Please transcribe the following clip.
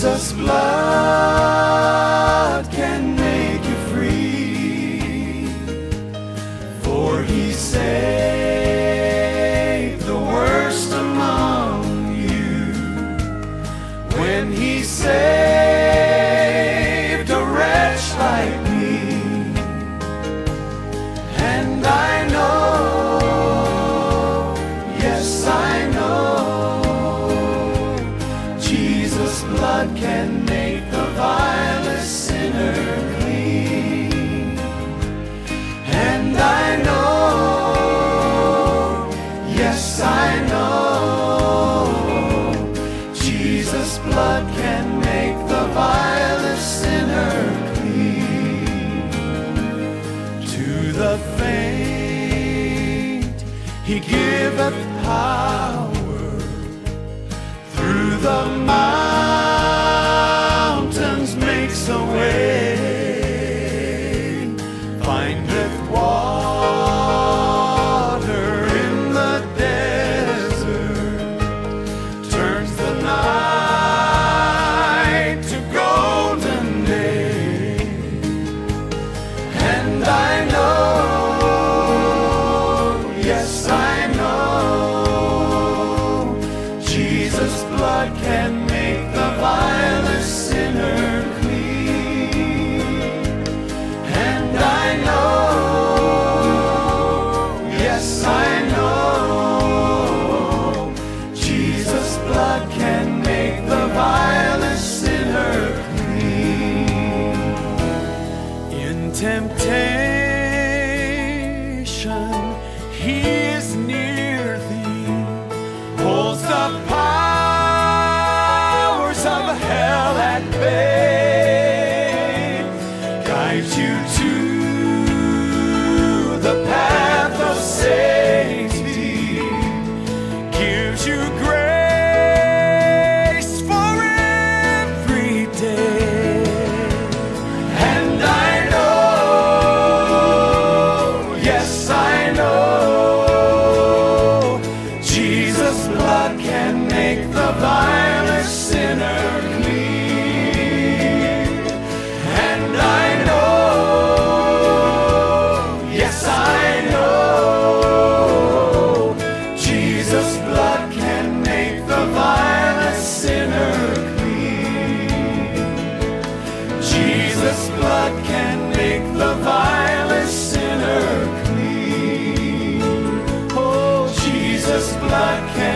Jesus' blood can make you free, for He saved the worst among you when He saved a wretch like me. And I know, yes I know, Jesus' blood can make the vilest sinner clean. And I know, yes I know, Jesus' blood can make the vilest sinner clean. To the faint He giveth power, through the mountains makes a way, findeth water in the desert, turns the night to golden day. And I know, yes I know, Jesus' blood can make the vilest sinner clean. And I know, yes I know, Jesus' blood can make the vilest sinner clean. In temptation He is near thee, holds the powers of hell at bay, guides you to the path of safety, gives you grace for every day. And I know, yes I know, Jesus' blood can make the vilest sinner clean. And I know, yes I know, Jesus' blood can make the vilest sinner clean. Jesus' blood can make the vilest sinner clean. Oh, Jesus' blood can